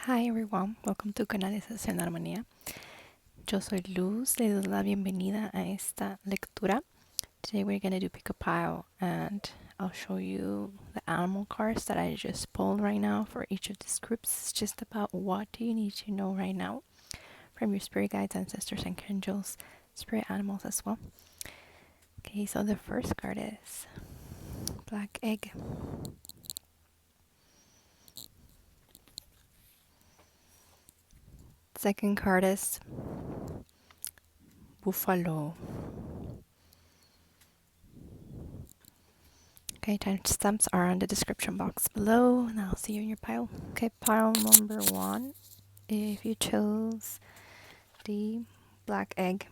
Hi everyone, welcome to Canalización Armonía. Yo soy Luz, le doy la bienvenida a esta lectura. Today we're going to do pick a pile and I'll show you the animal cards that I just pulled right now for each of these groups. It's just about what do you need to know right now from your spirit guides, ancestors, and angels, spirit animals as well. Okay, so the first card is Black Egg. Second card is Buffalo. Okay, timestamps are on the description box below, and I'll see you in your pile. Okay, pile number 1. If you chose the black egg,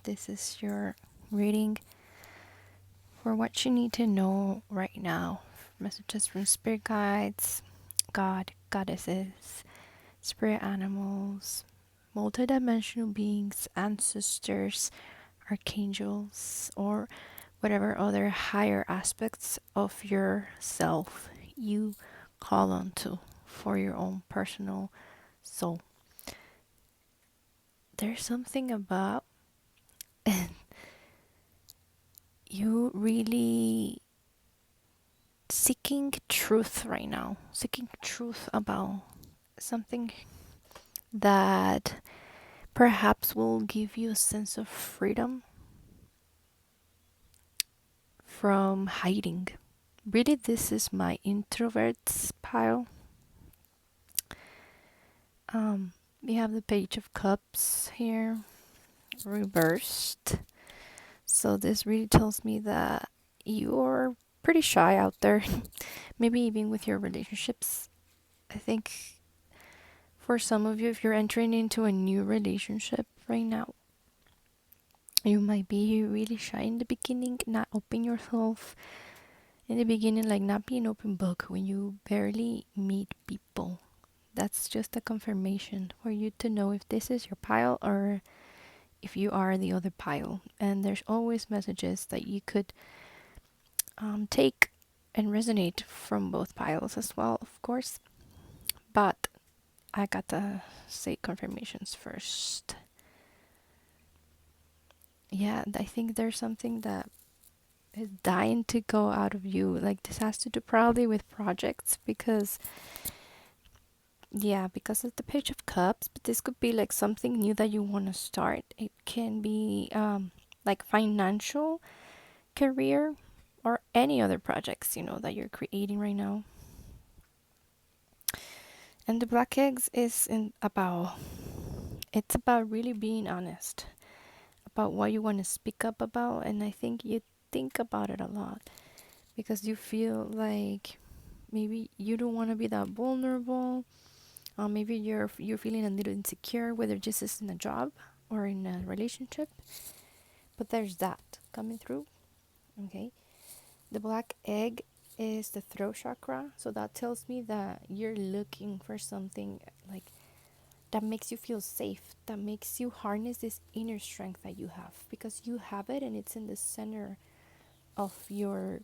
this is your reading for what you need to know right now. Messages from spirit guides, God, goddesses, spirit animals, multidimensional beings, ancestors, archangels, or whatever other higher aspects of yourself you call on to for your own personal soul. There's something about you really seeking truth right now, seeking truth about something that perhaps will give you a sense of freedom from hiding. Really, this is my introverts pile. We have the Page of Cups here, reversed. So this really tells me that you're pretty shy out there. Maybe even with your relationships. I think for some of you, if you're entering into a new relationship right now, you might be really shy in the beginning, not open yourself in the beginning, like not be an open book when you barely meet people. That's just a confirmation for you to know if this is your pile or if you are the other pile. And there's always messages that you could take and resonate from both piles as well, of course. But I gotta say confirmations first. Yeah, I think there's something that is dying to go out of you. Like this has to do probably with projects because of the Page of Cups, but this could be like something new that you want to start. It can be like financial, career, or any other projects, that you're creating right now. And the Black Eggs it's about really being honest about what you want to speak up about, and I think you think about it a lot because you feel like maybe you don't want to be that vulnerable. Maybe you're feeling a little insecure, whether this is in a job or in a relationship. But there's that coming through. Okay, the black egg is the throat chakra, so that tells me that you're looking for something like that makes you feel safe, that makes you harness this inner strength that you have, because you have it and it's in the center of your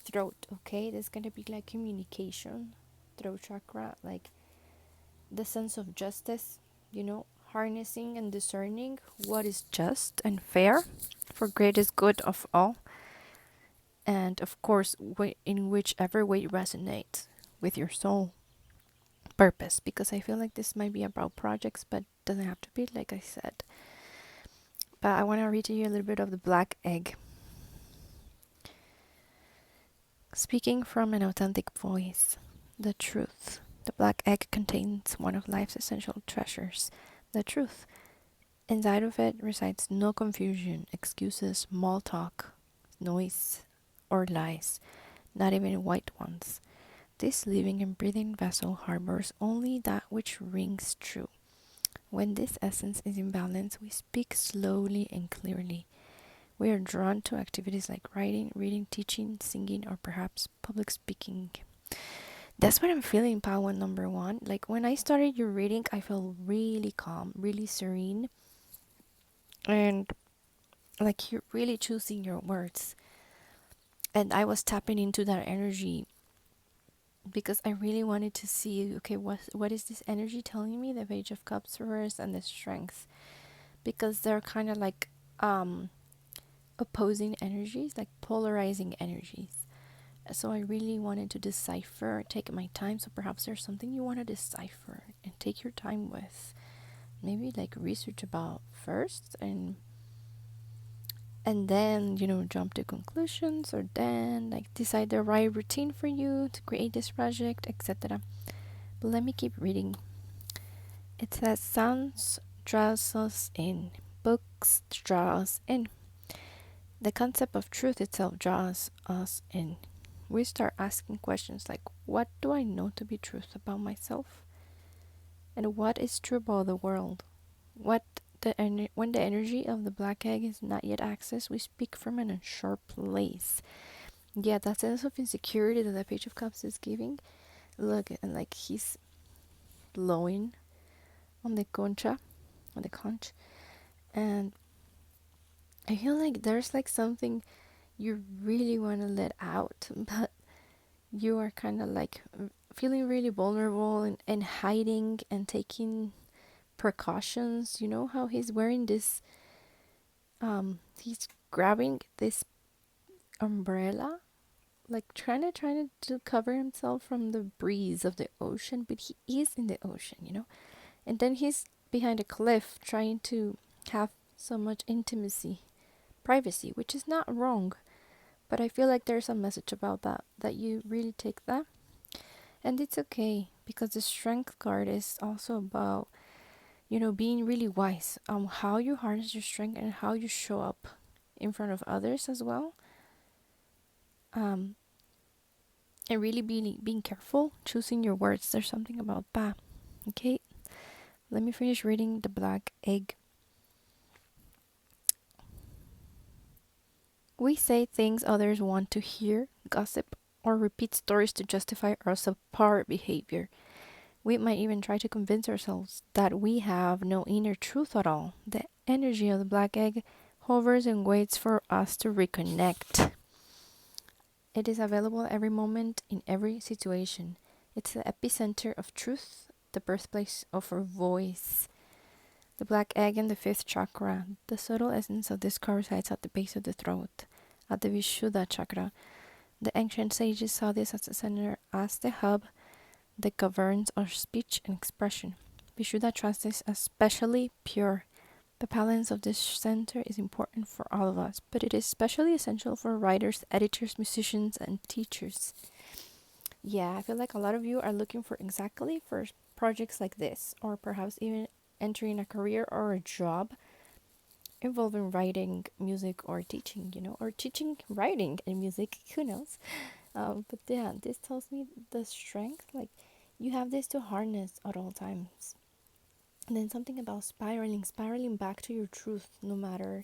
throat. Okay, there's gonna be like communication, throat chakra, like the sense of justice, harnessing and discerning what is just and fair for greatest good of all, and of course in whichever way it resonates with your soul purpose, because I feel like this might be about projects but doesn't have to be, like I said. But I want to read to you a little bit of the black egg. Speaking from an authentic voice, the truth. The black egg contains one of life's essential treasures, the truth. Inside of it resides no confusion, excuses, small talk, noise, or lies, not even white ones. This living and breathing vessel harbors only that which rings true. When this essence is in balance, we speak slowly and clearly. We are drawn to activities like writing, reading, teaching, singing, or perhaps public speaking. That's what I'm feeling, Power number 1. Like when I started your reading, I felt really calm, really serene, and like you're really choosing your words. And I was tapping into that energy because I really wanted to see, okay, what is this energy telling me? The Page of Cups reverse and the Strength, because they're kind of like opposing energies, like polarizing energies. So I really wanted to decipher, take my time. So perhaps there's something you want to decipher and take your time with. Maybe like research about first, and then jump to conclusions, or then like decide the right routine for you to create this project, etc. But let me keep reading. It says sounds draws us in, books draw us in, the concept of truth itself draws us in. We start asking questions like, what do I know to be truth about myself, and what is true about the world? When the energy of the black egg is not yet accessed, we speak from an unsure place. Yeah, that sense of insecurity that the Page of Cups is giving. Look, and like he's blowing on the conch, and I feel like there's like something you really want to let out, but you are kind of like feeling really vulnerable, and hiding and taking precautions. You know how he's wearing this, he's grabbing this umbrella, like trying to cover himself from the breeze of the ocean, but he is in the ocean. And then he's behind a cliff trying to have so much intimacy, privacy, which is not wrong. But I feel like there's a message about that you really take that. And it's okay, because the strength card is also about, being really wise on how you harness your strength and how you show up in front of others as well. Um, and really being careful choosing your words. There's something about that. Okay, let me finish reading the black egg. We say things others want to hear, gossip, or repeat stories to justify our subpar behavior. We might even try to convince ourselves that we have no inner truth at all. The energy of the black egg hovers and waits for us to reconnect. It is available every moment in every situation. It's the epicenter of truth, the birthplace of our voice. The black egg in the fifth chakra. The subtle essence of this card resides at the base of the throat, at the Vishuddha chakra. The ancient sages saw this as the center, as the hub that governs our speech and expression. Vishuddha translates as especially pure. The balance of this center is important for all of us, but it is especially essential for writers, editors, musicians, and teachers. Yeah, I feel like a lot of you are looking for exactly for projects like this, or perhaps even entering a career or a job involving writing, music, or teaching, or teaching writing and music, who knows? But yeah, this tells me the strength, like you have this to harness at all times. And then something about spiraling back to your truth, no matter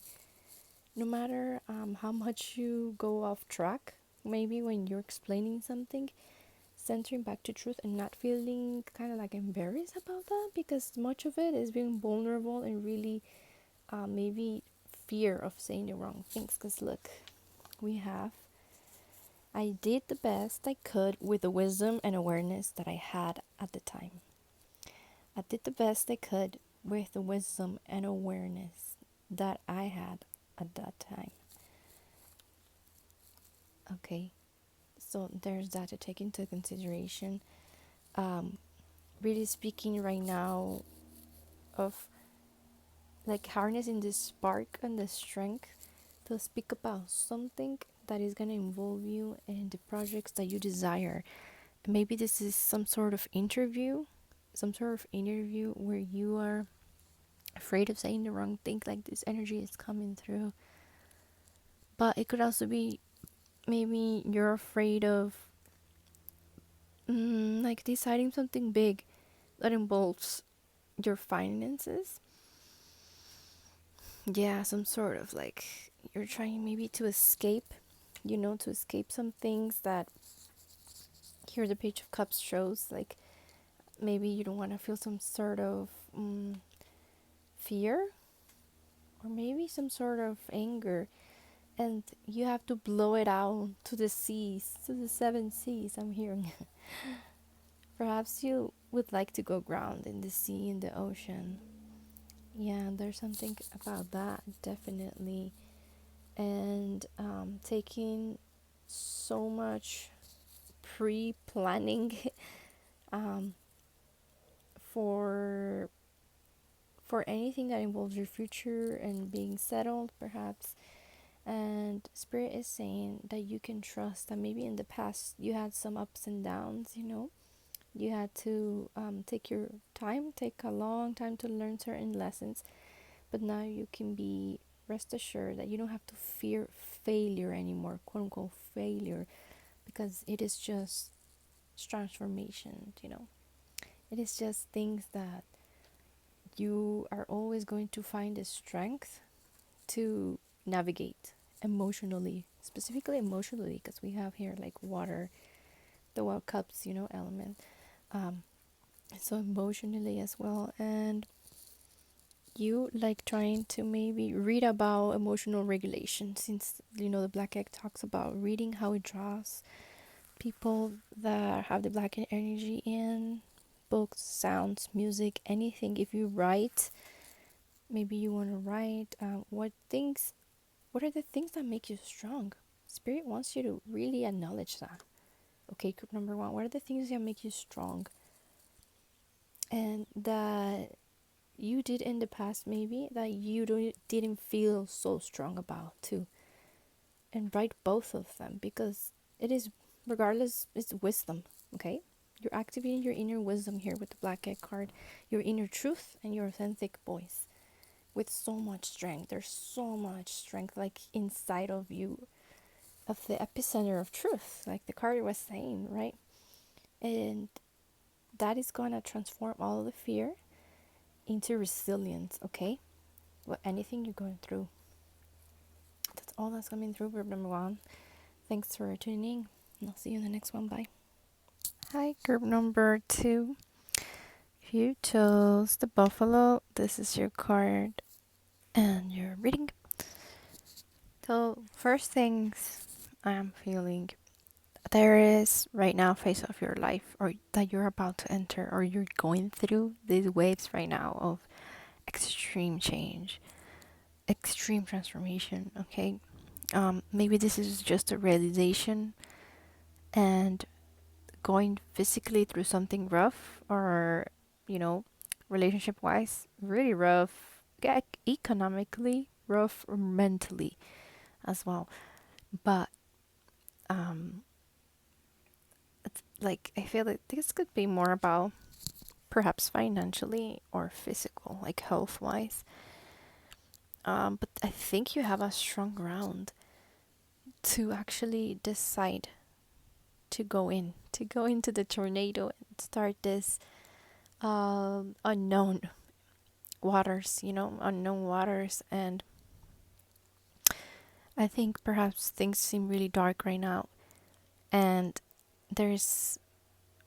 how much you go off track. Maybe when you're explaining something, centering back to truth and not feeling kind of like embarrassed about that, because much of it is being vulnerable and really maybe fear of saying the wrong things. Because look, we have I did the best I could with the wisdom and awareness that I had at the time. I did the best I could with the wisdom and awareness that I had at that time. Okay, so there's that to take into consideration. Um, really speaking right now of like harnessing this spark and the strength to speak about something that is going to involve you in the projects that you desire. Maybe this is some sort of interview where you are afraid of saying the wrong thing, like this energy is coming through. But it could also be maybe you're afraid of like deciding something big that involves your finances. Yeah, some sort of like you're trying maybe to escape, to escape some things that here the Page of Cups shows. Like maybe you don't want to feel some sort of fear, or maybe some sort of anger. and you have to blow it out to the seas, to the seven seas. I'm hearing. Perhaps you would like to go ground in the sea, in the ocean. Yeah, there's something about that, definitely. And taking so much pre planning um, for anything that involves your future and being settled, perhaps. And Spirit is saying that you can trust that maybe in the past you had some ups and downs, you had to take your time, take a long time to learn certain lessons, but now you can be rest assured that you don't have to fear failure anymore, quote unquote failure, because it is just transformation. It is just things that you are always going to find the strength to navigate emotionally, specifically emotionally, because we have here like water, the wild cups, element. Um, so emotionally as well, and you like trying to maybe read about emotional regulation, since the black egg talks about reading how it draws people that have the black energy in books, sounds, music, anything. If you write, maybe you want to write what are the things that make you strong. Spirit wants you to really acknowledge that. Okay, group number one, what are the things that make you strong and that you did in the past, maybe that you didn't feel so strong about too? And write both of them, because it is, regardless, it's wisdom. Okay, you're activating your inner wisdom here with the black egg card, your inner truth and your authentic voice with so much strength. There's so much strength like inside of you, of the epicenter of truth, like the card was saying, right? And that is gonna transform all of the fear into resilience. Okay, what anything you're going through, that's all that's coming through. Group number one, thanks for tuning in. I'll see you in the next one. Bye. Hi, group number two. If you chose the buffalo, this is your card and your reading. So, first things I'm feeling, there is right now a phase of your life or that you're about to enter, or you're going through these waves right now of extreme change, extreme transformation. Okay, maybe this is just a realization and going physically through something rough, or relationship wise really rough, economically rough, or mentally as well. But it's like I feel like this could be more about perhaps financially or physical, like health wise. But I think you have a strong ground to actually decide to go into the tornado and start this unknown waters, unknown waters. And I think perhaps things seem really dark right now. And there's,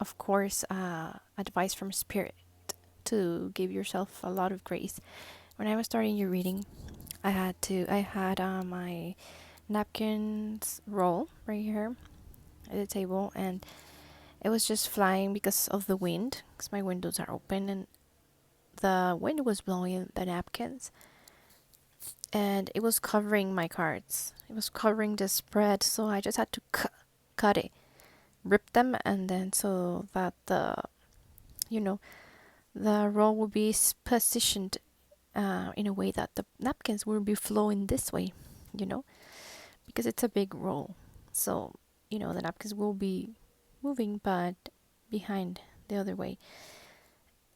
of course, advice from Spirit to give yourself a lot of grace. When I was starting your reading, I had my napkins roll right here at the table, and it was just flying because of the wind, because my windows are open, and the wind was blowing the napkins, and it was covering my cards. It was covering the spread, so I just had to cut it, rip them, and then so that you know, the roll would be positioned in a way that the napkins will be flowing this way, you know, because it's a big roll. So, the napkins will be moving, but behind the other way.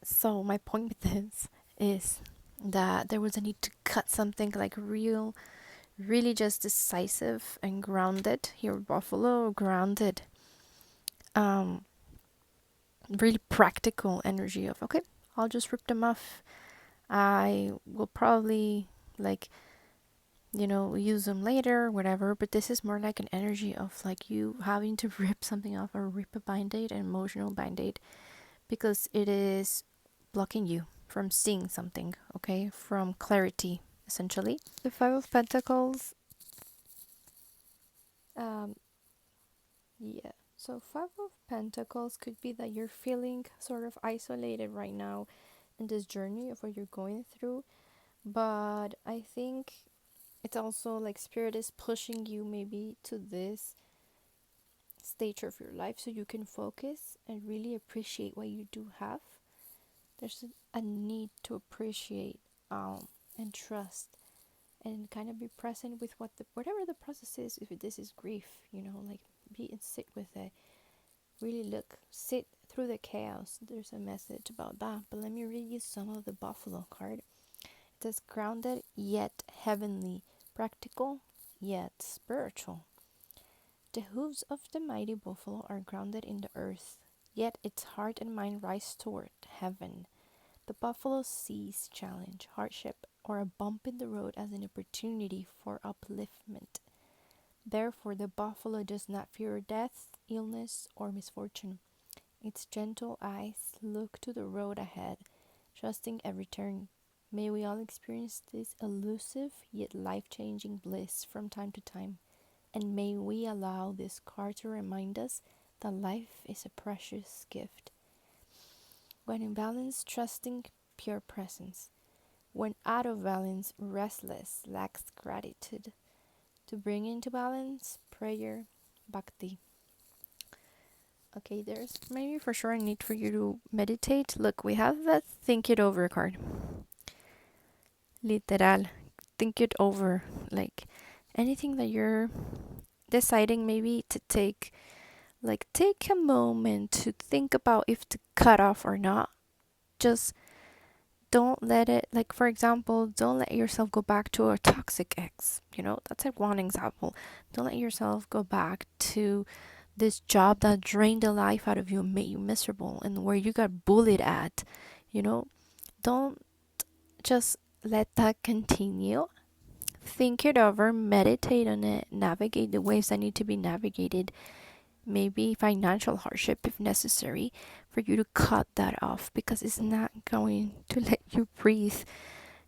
So, my point with this is that there was a need to cut something like really just decisive and grounded. Here, Buffalo, grounded. Really practical energy of, okay, I'll just rip them off. I will probably like use them later, whatever. But this is more like an energy of like you having to rip something off, or rip a band-aid, an emotional band-aid, because it is blocking you from seeing something, okay, from clarity, essentially. The Five of Pentacles Um, yeah. So Five of Pentacles could be that you're feeling sort of isolated right now in this journey of what you're going through. But I think it's also like Spirit is pushing you maybe to this stage of your life so you can focus and really appreciate what you do have. There's a need to appreciate and trust and kind of be present with whatever the process is. If this is grief, like be and sit with it. Really sit through the chaos. There's a message about that. But let me read you some of the Buffalo card. It says grounded yet heavenly, practical yet spiritual. The hooves of the mighty buffalo are grounded in the earth, yet its heart and mind rise toward heaven. The buffalo sees challenge, hardship, or a bump in the road as an opportunity for upliftment. Therefore, the buffalo does not fear death, illness, or misfortune. Its gentle eyes look to the road ahead, trusting every turn. May we all experience this elusive yet life changing bliss from time to time, and may we allow this card to remind us that life is a precious gift. When in balance, trusting pure presence. When out of balance, restless, lacks gratitude. To bring into balance, prayer, bhakti. Okay, there's maybe for sure a need for you to meditate. Look, we have that think it over card. Literal. Think it over. Like anything that you're deciding maybe to take, like take a moment to think about if to cut off or not. Just don't let it, like for example, don't let yourself go back to a toxic ex. That's like one example. Don't let yourself go back to this job that drained the life out of you and made you miserable and where you got bullied at. you know don't just let that continue. Think it over, meditate on it, navigate the waves that need to be navigated, maybe financial hardship if necessary, for you to cut that off because it's not going to let you breathe.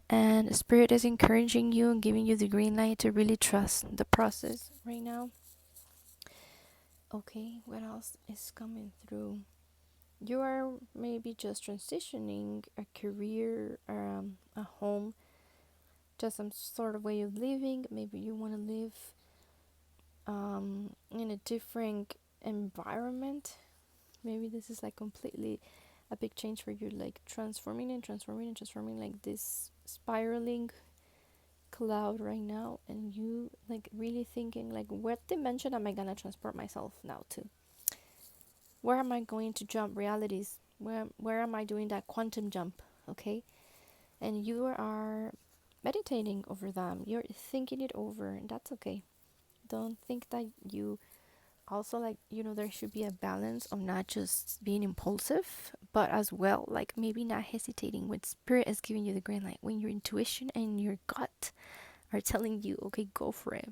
And Spirit is encouraging you and giving you the green light to really trust the process right now. Okay, what else is coming through? You are maybe just transitioning a career, a home, just some sort of way of living. Maybe you want to live in a different environment. Maybe this is like completely a big change for you, like transforming and transforming and transforming, like this spiraling cloud right now, and you like really thinking like, what dimension am I gonna transport myself now to? Where am I going to jump realities? Where am I doing that quantum jump? Okay, and you are meditating over them. You're thinking it over, and that's okay. Don't think that you also like there should be a balance of not just being impulsive, but as well like maybe not hesitating when Spirit is giving you the green light, when your intuition and your gut are telling you, okay, go for it.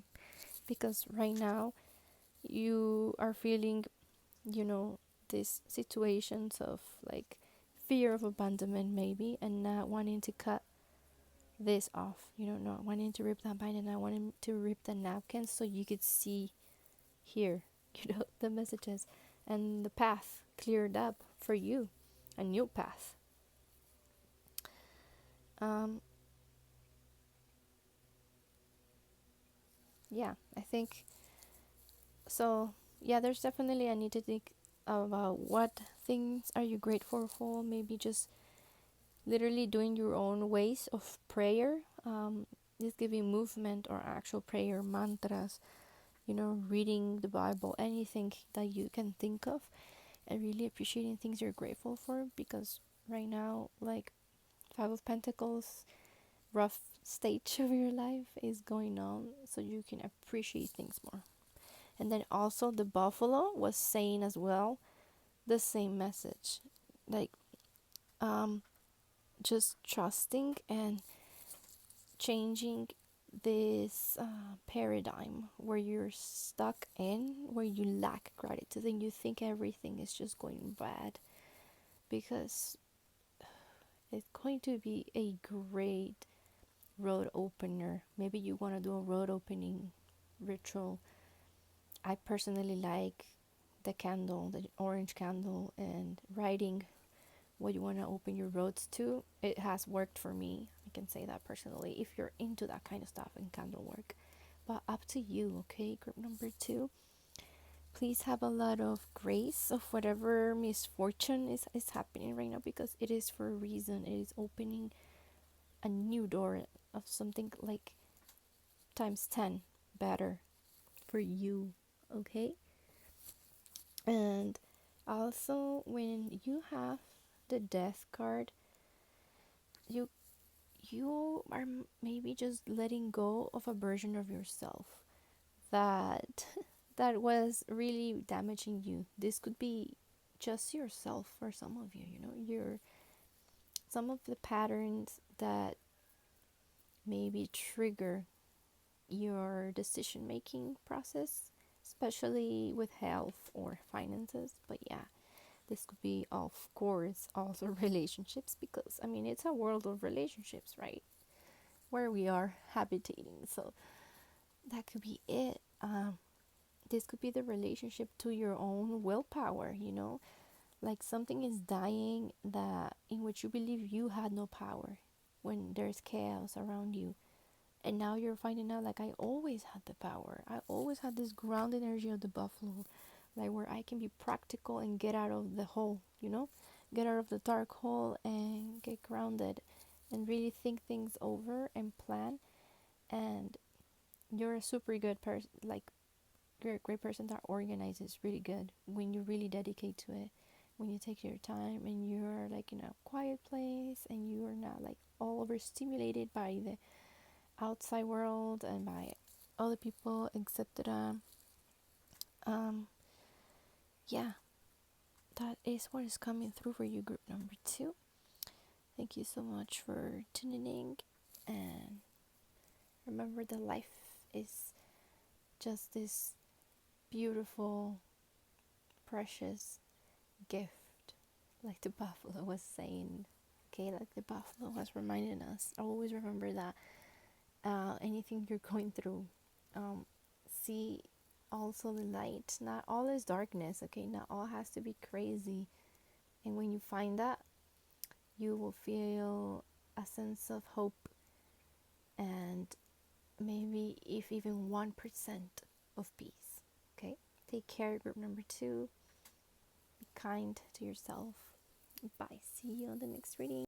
Because right now you are feeling, you know, these situations of like fear of abandonment maybe, and not wanting to cut this off, not wanting to rip that bind and not wanting to rip the napkin so you could see, hear, the messages and the path cleared up for you, a new path. Um, yeah, I think so. Yeah, there's definitely a need to think about what things are you grateful for. Maybe just literally doing your own ways of prayer. Just giving movement or actual prayer mantras. Reading the Bible, anything that you can think of, and really appreciating things you're grateful for. Because right now, like Five of Pentacles, rough stage of your life is going on, so you can appreciate things more. And then also the buffalo was saying as well the same message, like just trusting and changing this paradigm where you're stuck in, where you lack gratitude and you think everything is just going bad, because it's going to be a great road opener. Maybe you want to do a road opening ritual I personally like the candle, the orange candle, and writing what you want to open your roads to. It has worked for me. I can say that personally if you're into that kind of stuff and candle work. But up to you, okay? Group number 2. Please have a lot of grace of whatever misfortune is happening right now, because it is for a reason. It is opening a new door of something like times 10 better for you, okay? And also, when you have the death card, you you are maybe just letting go of a version of yourself that that was really damaging you. This could be just yourself for some of you, you know, your some of the patterns that maybe trigger your decision making process, especially with health or finances. But yeah, this could be, of course, also relationships, because I mean, it's a world of relationships, right? Where we are habitating. So that could be it. This could be the relationship to your own willpower, you know, like something is dying that in which you believe you had no power when there's chaos around you. And now you're finding out, like, I always had the power. I always had this ground energy of the buffalo, like where I can be practical and get out of the hole, you know, get out of the dark hole and get grounded and really think things over and plan. And you're a super good person, like you're a great person that organizes really good when you really dedicate to it, when you take your time and you're like in a quiet place and you're not like all overstimulated by the outside world and by other people, etc. um yeah, that is what is coming through for you, group number 2. Thank you so much for tuning in, and remember that life is just this beautiful, precious gift, like the buffalo was saying. Okay, like the buffalo was reminding us. Always remember that anything you're going through, see also the light. Not all is darkness, okay? Not all has to be crazy. And when you find that, you will feel a sense of hope, and maybe if even 1% of peace. Okay? Take care, group number 2. Be kind to yourself. Bye. See you on the next reading.